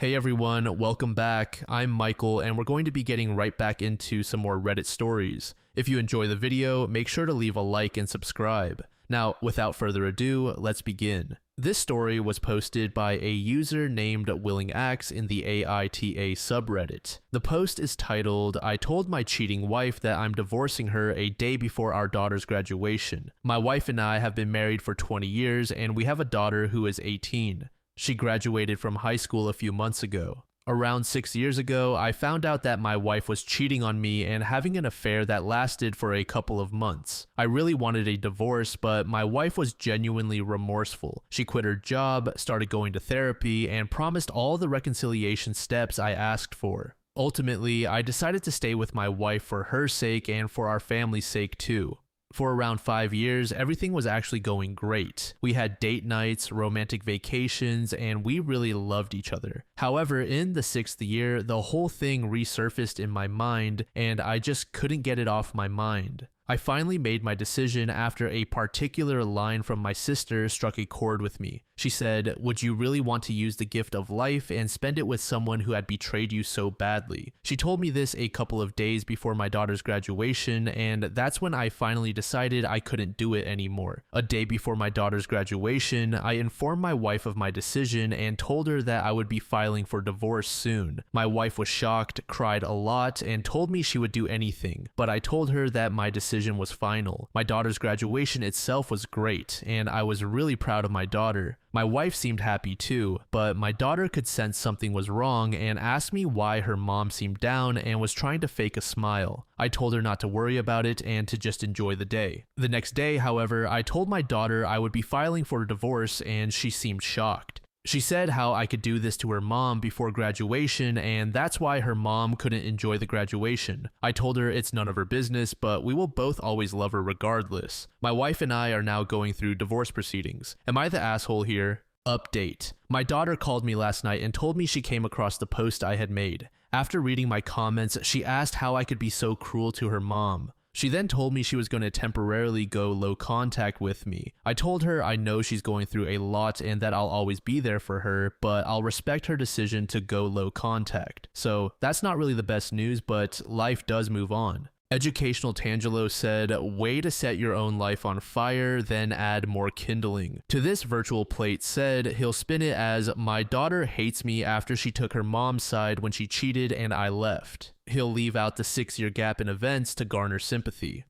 Hey everyone, welcome back. I'm Michael, and we're going to be getting right back into some more Reddit stories. If you enjoy the video, make sure to leave a like and subscribe. Now, without further ado, let's begin. This story was posted by a user named WillingAxe in the AITA subreddit. The post is titled, "I told my cheating wife that I'm divorcing her a day before our daughter's graduation. My wife and I have been married for 20 years, and we have a daughter who is 18. She graduated from high school a few months ago. Around 6 years ago, I found out that my wife was cheating on me and having an affair that lasted for a couple of months. I really wanted a divorce, but my wife was genuinely remorseful. She quit her job, started going to therapy, and promised all the reconciliation steps I asked for. Ultimately, I decided to stay with my wife for her sake and for our family's sake too. For around 5 years, everything was actually going great. We had date nights, romantic vacations, and we really loved each other. However, in the 6th year, the whole thing resurfaced in my mind, and I just couldn't get it off my mind. I finally made my decision after a particular line from my sister struck a chord with me. She said, "Would you really want to use the gift of life and spend it with someone who had betrayed you so badly?" She told me this a couple of days before my daughter's graduation, and that's when I finally decided I couldn't do it anymore. A day before my daughter's graduation, I informed my wife of my decision and told her that I would be filing for divorce soon. My wife was shocked, cried a lot, and told me she would do anything, but I told her that my decision was final. My daughter's graduation itself was great, and I was really proud of my daughter. My wife seemed happy too, but my daughter could sense something was wrong and asked me why her mom seemed down and was trying to fake a smile. I told her not to worry about it and to just enjoy the day. The next day, however, I told my daughter I would be filing for a divorce, and she seemed shocked. She said how I could do this to her mom before graduation, and that's why her mom couldn't enjoy the graduation. I told her it's none of her business, but we will both always love her regardless. My wife and I are now going through divorce proceedings. Am I the asshole here? Update. My daughter called me last night and told me she came across the post I had made. After reading my comments, she asked how I could be so cruel to her mom. She then told me she was going to temporarily go low contact with me. I told her I know she's going through a lot and that I'll always be there for her, but I'll respect her decision to go low contact. So that's not really the best news, but life does move on. Educational Tangelo said, "Way to set your own life on fire, then add more kindling." To this, Virtual Plate said he'll spin it as, "My daughter hates me after she took her mom's side when she cheated and I left." He'll leave out the 6-year gap in events to garner sympathy.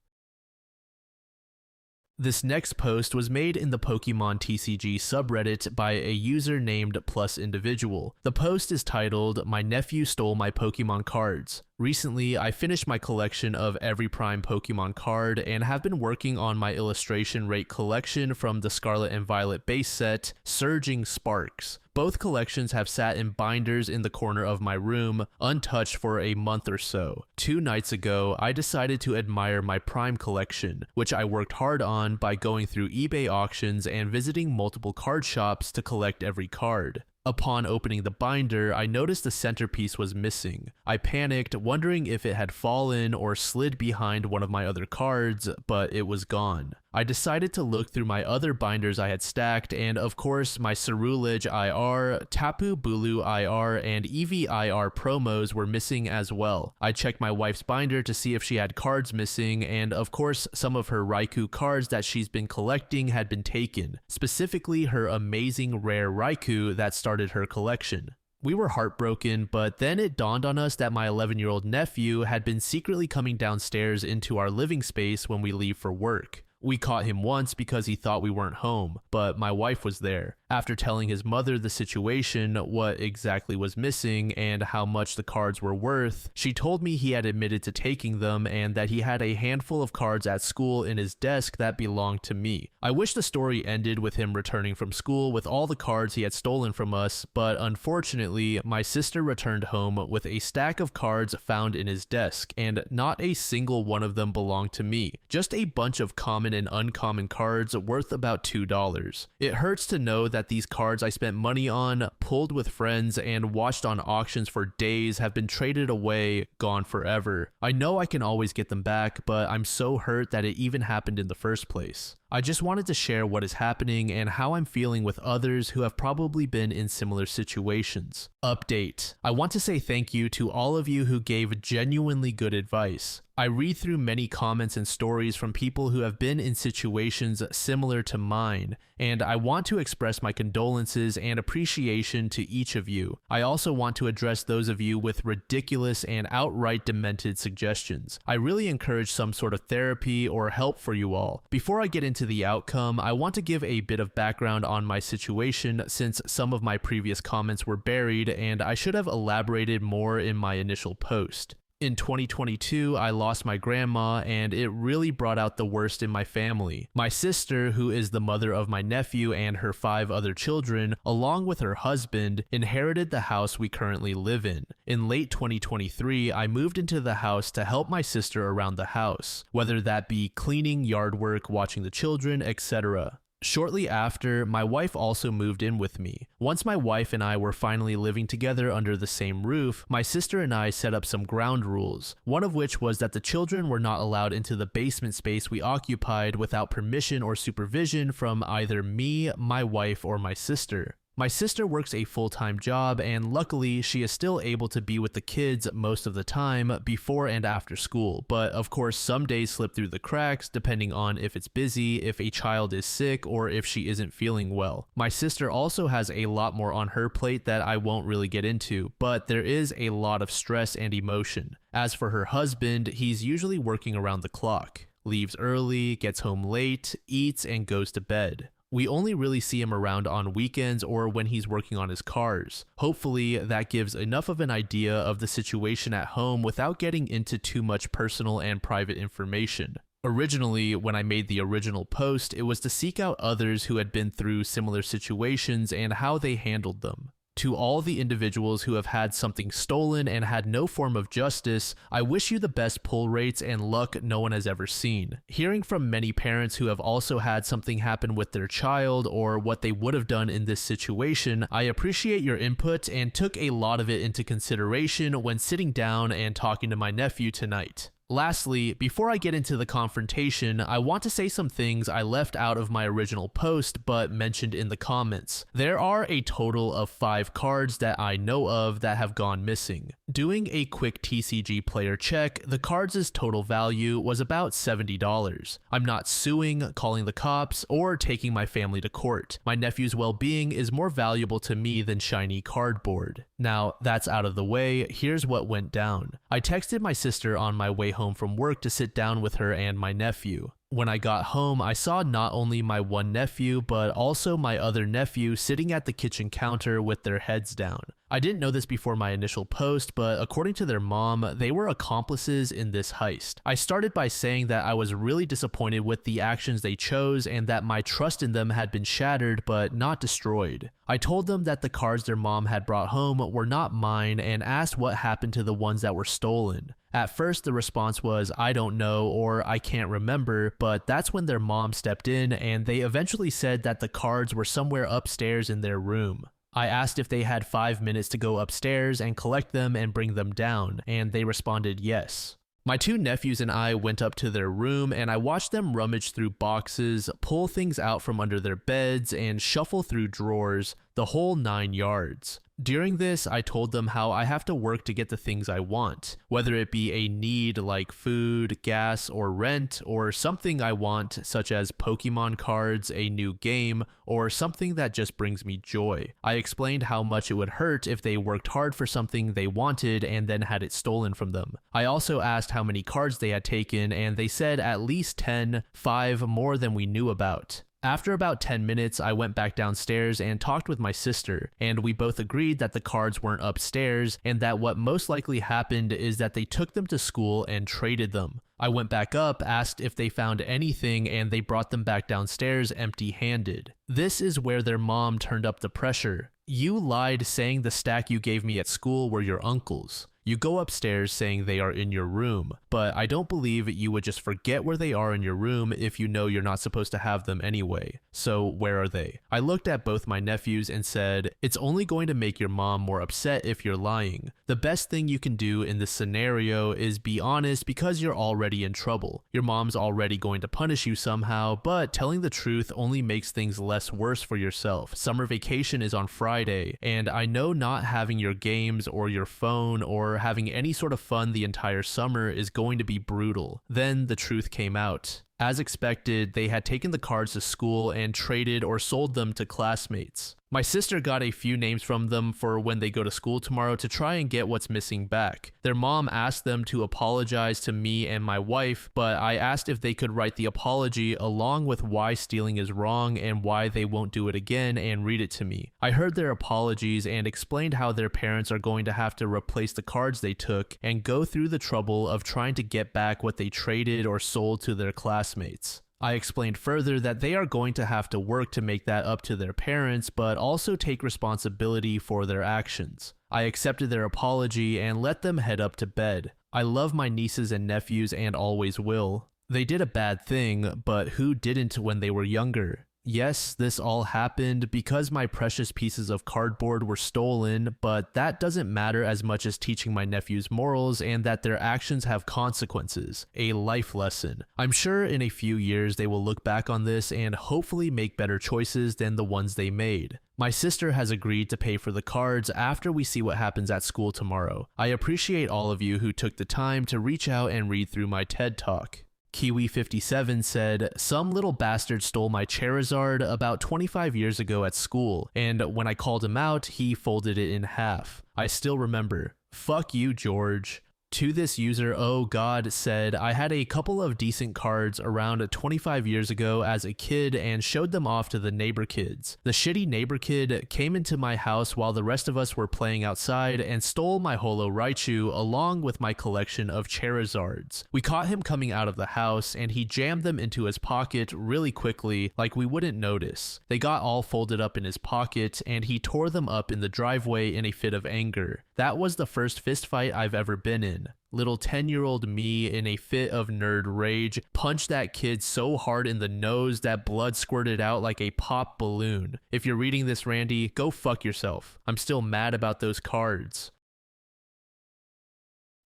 This next post was made in the Pokemon TCG subreddit by a user named +individual. The post is titled, "My nephew stole my Pokemon cards. Recently, I finished my collection of every prime Pokemon card and have been working on my illustration rate collection from the Scarlet and Violet base set, Surging Sparks. Both collections have sat in binders in the corner of my room, untouched for a month or so. 2 nights ago, I decided to admire my prime collection, which I worked hard on by going through eBay auctions and visiting multiple card shops to collect every card. Upon opening the binder, I noticed the centerpiece was missing. I panicked, wondering if it had fallen or slid behind one of my other cards, but it was gone. I decided to look through my other binders I had stacked, and of course my Ceruledge IR, Tapu Bulu IR, and Eevee IR promos were missing as well. I checked my wife's binder to see if she had cards missing, and of course some of her Raikou cards that she's been collecting had been taken, specifically her amazing rare Raikou that started her collection. We were heartbroken, but then it dawned on us that my 11-year-old nephew had been secretly coming downstairs into our living space when we leave for work. We caught him once because he thought we weren't home, but my wife was there. After telling his mother the situation, what exactly was missing, and how much the cards were worth, she told me he had admitted to taking them and that he had a handful of cards at school in his desk that belonged to me. I wish the story ended with him returning from school with all the cards he had stolen from us, but unfortunately, my sister returned home with a stack of cards found in his desk, and not a single one of them belonged to me. Just a bunch of common and uncommon cards worth about $2. It hurts to know that these cards I spent money on, pulled with friends, and watched on auctions for days have been traded away, gone forever. I know I can always get them back, but I'm so hurt that it even happened in the first place. I just wanted to share what is happening and how I'm feeling with others who have probably been in similar situations. Update. I want to say thank you to all of you who gave genuinely good advice. I read through many comments and stories from people who have been in situations similar to mine, and I want to express my condolences and appreciation to each of you. I also want to address those of you with ridiculous and outright demented suggestions. I really encourage some sort of therapy or help for you all. Before I get into the outcome, I want to give a bit of background on my situation since some of my previous comments were buried and I should have elaborated more in my initial post. In 2022, I lost my grandma, and it really brought out the worst in my family. My sister, who is the mother of my nephew and her 5 other children, along with her husband, inherited the house we currently live in. In late 2023, I moved into the house to help my sister around the house, whether that be cleaning, yard work, watching the children, etc. Shortly after, my wife also moved in with me. Once my wife and I were finally living together under the same roof, my sister and I set up some ground rules, one of which was that the children were not allowed into the basement space we occupied without permission or supervision from either me, my wife, or my sister. My sister works a full-time job, and luckily she is still able to be with the kids most of the time before and after school, but of course some days slip through the cracks depending on if it's busy, if a child is sick, or if she isn't feeling well. My sister also has a lot more on her plate that I won't really get into, but there is a lot of stress and emotion. As for her husband, he's usually working around the clock, leaves early, gets home late, eats, and goes to bed. We only really see him around on weekends or when he's working on his cars. Hopefully, that gives enough of an idea of the situation at home without getting into too much personal and private information. Originally, when I made the original post, it was to seek out others who had been through similar situations and how they handled them. To all the individuals who have had something stolen and had no form of justice, I wish you the best pull rates and luck no one has ever seen. Hearing from many parents who have also had something happen with their child or what they would have done in this situation, I appreciate your input and took a lot of it into consideration when sitting down and talking to my nephew tonight. Lastly, before I get into the confrontation, I want to say some things I left out of my original post but mentioned in the comments. There are a total of 5 cards that I know of that have gone missing. Doing a quick TCG player check, the cards' total value was about $70. I'm not suing, calling the cops, or taking my family to court. My nephew's well-being is more valuable to me than shiny cardboard. Now, that's out of the way, here's what went down. I texted my sister on my way home from work to sit down with her and my nephew. When I got home, I saw not only my one nephew, but also my other nephew sitting at the kitchen counter with their heads down. I didn't know this before my initial post, but according to their mom, they were accomplices in this heist. I started by saying that I was really disappointed with the actions they chose and that my trust in them had been shattered but not destroyed. I told them that the cards their mom had brought home were not mine and asked what happened to the ones that were stolen. At first, the response was, "I don't know," or "I can't remember," but that's when their mom stepped in and they eventually said that the cards were somewhere upstairs in their room. I asked if they had 5 minutes to go upstairs and collect them and bring them down, and they responded yes. My 2 nephews and I went up to their room and I watched them rummage through boxes, pull things out from under their beds, and shuffle through drawers, the whole 9 yards. During this, I told them how I have to work to get the things I want, whether it be a need like food, gas, or rent, or something I want such as Pokemon cards, a new game, or something that just brings me joy. I explained how much it would hurt if they worked hard for something they wanted and then had it stolen from them. I also asked how many cards they had taken and they said at least 10, 5 more than we knew about. After about 10 minutes, I went back downstairs and talked with my sister, and we both agreed that the cards weren't upstairs and that what most likely happened is that they took them to school and traded them. I went back up, asked if they found anything, and they brought them back downstairs empty-handed. This is where their mom turned up the pressure. "You lied saying the stack you gave me at school were your uncle's. You go upstairs saying they are in your room, but I don't believe you would just forget where they are in your room if you know you're not supposed to have them anyway. So where are they? I looked at both my nephews and said, it's only going to make your mom more upset if you're lying. The best thing you can do in this scenario is be honest because you're already in trouble. Your mom's already going to punish you somehow, but telling the truth only makes things less worse for yourself. Summer vacation is on Friday, and I know not having your games or your phone or having any sort of fun the entire summer is going to be brutal. Then the truth came out. As expected, they had taken the cards to school and traded or sold them to classmates. My sister got a few names from them for when they go to school tomorrow to try and get what's missing back. Their mom asked them to apologize to me and my wife, but I asked if they could write the apology along with why stealing is wrong and why they won't do it again and read it to me. I heard their apologies and explained how their parents are going to have to replace the cards they took and go through the trouble of trying to get back what they traded or sold to their classmates. I explained further that they are going to have to work to make that up to their parents, but also take responsibility for their actions. I accepted their apology and let them head up to bed. I love my nieces and nephews and always will. They did a bad thing, but who didn't when they were younger? Yes, this all happened because my precious pieces of cardboard were stolen, but that doesn't matter as much as teaching my nephews morals and that their actions have consequences, a life lesson. I'm sure in a few years they will look back on this and hopefully make better choices than the ones they made. My sister has agreed to pay for the cards after we see what happens at school tomorrow. I appreciate all of you who took the time to reach out and read through my TED Talk. Kiwi57 said, some little bastard stole my Charizard about 25 years ago at school, and when I called him out, he folded it in half. I still remember. Fuck you, George. To this user, oh god, said, I had a couple of decent cards around 25 years ago as a kid and showed them off to the neighbor kids. The shitty neighbor kid came into my house while the rest of us were playing outside and stole my Holo Raichu along with my collection of Charizards. We caught him coming out of the house and he jammed them into his pocket really quickly like we wouldn't notice. They got all folded up in his pocket and he tore them up in the driveway in a fit of anger. That was the first fist fight I've ever been in. Little 10-year-old me in a fit of nerd rage punched that kid so hard in the nose that blood squirted out like a pop balloon. If you're reading this, Randy, go fuck yourself. I'm still mad about those cards.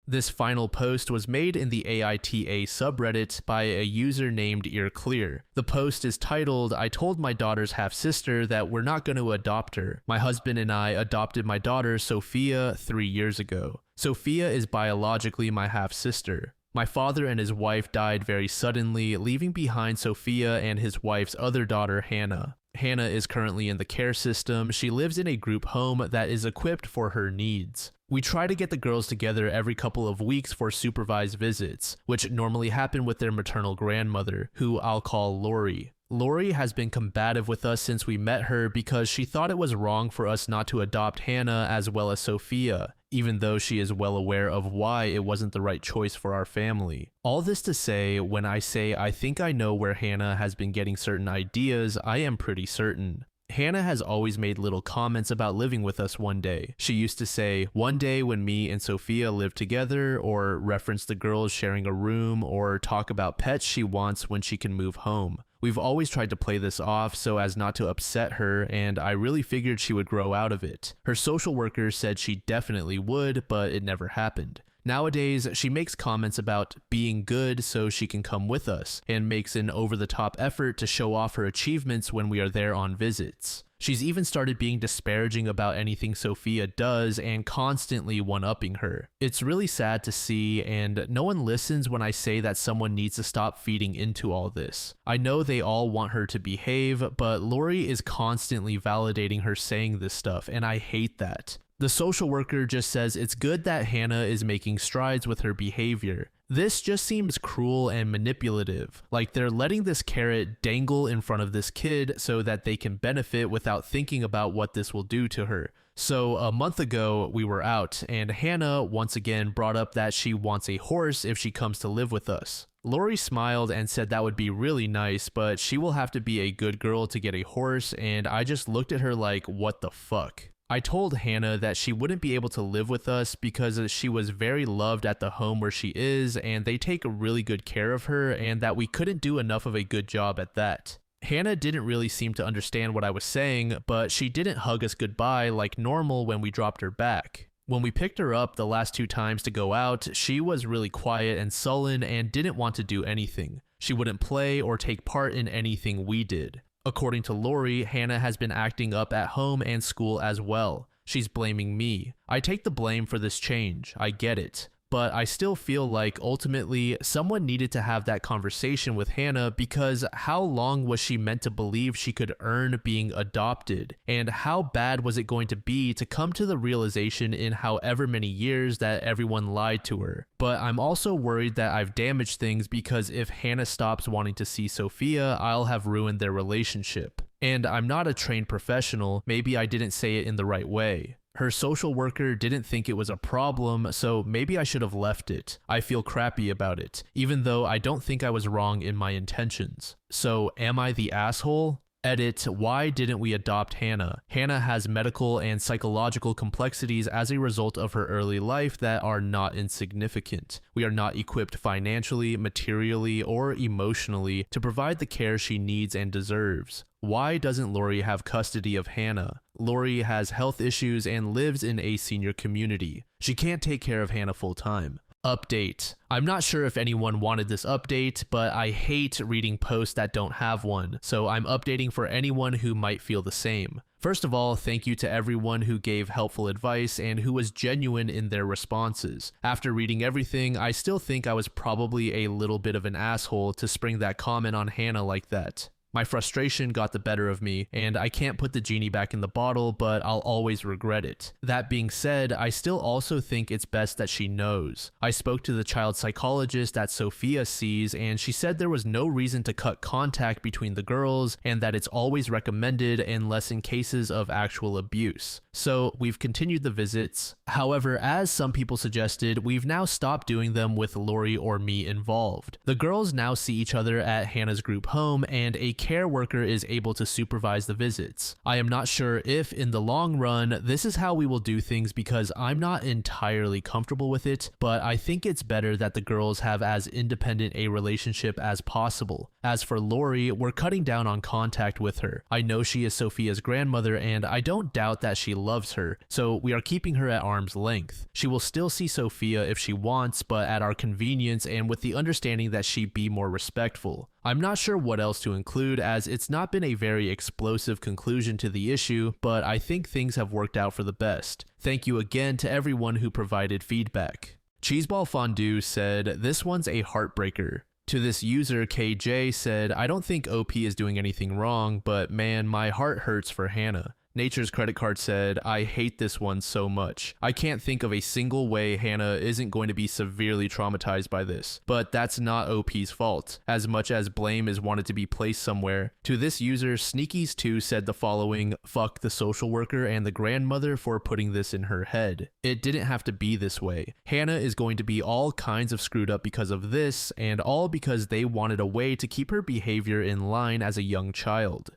This final post was made in the AITA subreddit by a user named EarClear. The post is titled, I told my daughter's half-sister that we're not going to adopt her. My husband and I adopted my daughter, Sophia, 3 years ago. Sophia is biologically my half-sister. My father and his wife died very suddenly, leaving behind Sophia and his wife's other daughter, Hannah. Hannah is currently in the care system. She lives in a group home that is equipped for her needs. We try to get the girls together every couple of weeks for supervised visits, which normally happen with their maternal grandmother, who I'll call Lori. Lori has been combative with us since we met her because she thought it was wrong for us not to adopt Hannah as well as Sophia, even though she is well aware of why it wasn't the right choice for our family. All this to say, when I say I think I know where Hannah has been getting certain ideas, I am pretty certain. Hannah has always made little comments about living with us one day. She used to say, one day when me and Sophia live together, or reference the girls sharing a room, or talk about pets she wants when she can move home. We've always tried to play this off so as not to upset her, and I really figured she would grow out of it. Her social worker said she definitely would, but it never happened. Nowadays, she makes comments about being good so she can come with us, and makes an over-the-top effort to show off her achievements when we are there on visits. She's even started being disparaging about anything Sophia does and constantly one-upping her. It's really sad to see, and no one listens when I say that someone needs to stop feeding into all this. I know they all want her to behave, but Lori is constantly validating her saying this stuff, and I hate that. The social worker just says it's good that Hannah is making strides with her behavior. This just seems cruel and manipulative, like they're letting this carrot dangle in front of this kid so that they can benefit without thinking about what this will do to her. So a month ago, we were out, and Hannah once again brought up that she wants a horse if she comes to live with us. Lori smiled and said that would be really nice, but she will have to be a good girl to get a horse, and I just looked at her like, what the fuck? I told Hannah that she wouldn't be able to live with us because she was very loved at the home where she is and they take really good care of her, and that we couldn't do enough of a good job at that. Hannah didn't really seem to understand what I was saying, but she didn't hug us goodbye like normal when we dropped her back. When we picked her up the last 2 times to go out, she was really quiet and sullen and didn't want to do anything. She wouldn't play or take part in anything we did. According to Lori, Hannah has been acting up at home and school as well. She's blaming me. I take the blame for this change, I get it. But I still feel like ultimately someone needed to have that conversation with Hannah, because how long was she meant to believe she could earn being adopted? And how bad was it going to be to come to the realization in however many years that everyone lied to her? But I'm also worried that I've damaged things, because if Hannah stops wanting to see Sophia, I'll have ruined their relationship. And I'm not a trained professional, maybe I didn't say it in the right way. Her social worker didn't think it was a problem, so maybe I should have left it. I feel crappy about it, even though I don't think I was wrong in my intentions. So am I the asshole? Edit, why didn't we adopt Hannah? Hannah has medical and psychological complexities as a result of her early life that are not insignificant. We are not equipped financially, materially, or emotionally to provide the care she needs and deserves. Why doesn't Lori have custody of Hannah? Lori has health issues and lives in a senior community. She can't take care of Hannah full time. Update. I'm not sure if anyone wanted this update, but I hate reading posts that don't have one, so I'm updating for anyone who might feel the same. First of all, thank you to everyone who gave helpful advice and who was genuine in their responses. After reading everything, I still think I was probably a little bit of an asshole to spring that comment on Hannah like that. My frustration got the better of me, and I can't put the genie back in the bottle, but I'll always regret it. That being said, I still also think it's best that she knows. I spoke to the child psychologist that Sophia sees, and she said there was no reason to cut contact between the girls, and that it's always recommended unless in cases of actual abuse. So we've continued the visits. However, as some people suggested, we've now stopped doing them with Lori or me involved. The girls now see each other at Hannah's group home, and a care worker is able to supervise the visits. I am not sure if in the long run this is how we will do things, because I'm not entirely comfortable with it, but I think it's better that the girls have as independent a relationship as possible. As for Lori, we're cutting down on contact with her. I know she is Sophia's grandmother, and I don't doubt that she loves her, so we are keeping her at arm's length. She will still see Sophia if she wants, but at our convenience and with the understanding that she be more respectful. I'm not sure what else to include, as it's not been a very explosive conclusion to the issue, but I think things have worked out for the best. Thank you again to everyone who provided feedback. Cheeseball Fondue said, "This one's a heartbreaker." To this user, KJ said, "I don't think OP is doing anything wrong, but man, my heart hurts for Hannah." Nature's Credit Card said, "I hate this one so much. I can't think of a single way Hannah isn't going to be severely traumatized by this. But that's not OP's fault, as much as blame is wanted to be placed somewhere." To this user, Sneakies2 said the following, "Fuck the social worker and the grandmother for putting this in her head. It didn't have to be this way. Hannah is going to be all kinds of screwed up because of this, and all because they wanted a way to keep her behavior in line as a young child."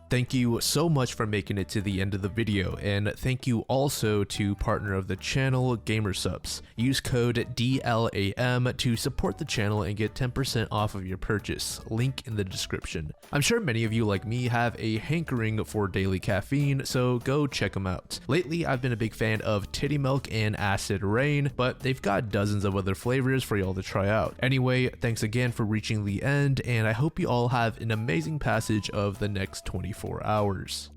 Thank you so much for making it to the end of the video, and thank you also to partner of the channel, Gamersupps. Use code DLAM to support the channel and get 10% off of your purchase, link in the description. I'm sure many of you like me have a hankering for daily caffeine, so go check them out. Lately, I've been a big fan of Titty Milk and Acid Rain, but they've got dozens of other flavors for y'all to try out. Anyway, thanks again for reaching the end, and I hope you all have an amazing passage of the next 24 hours.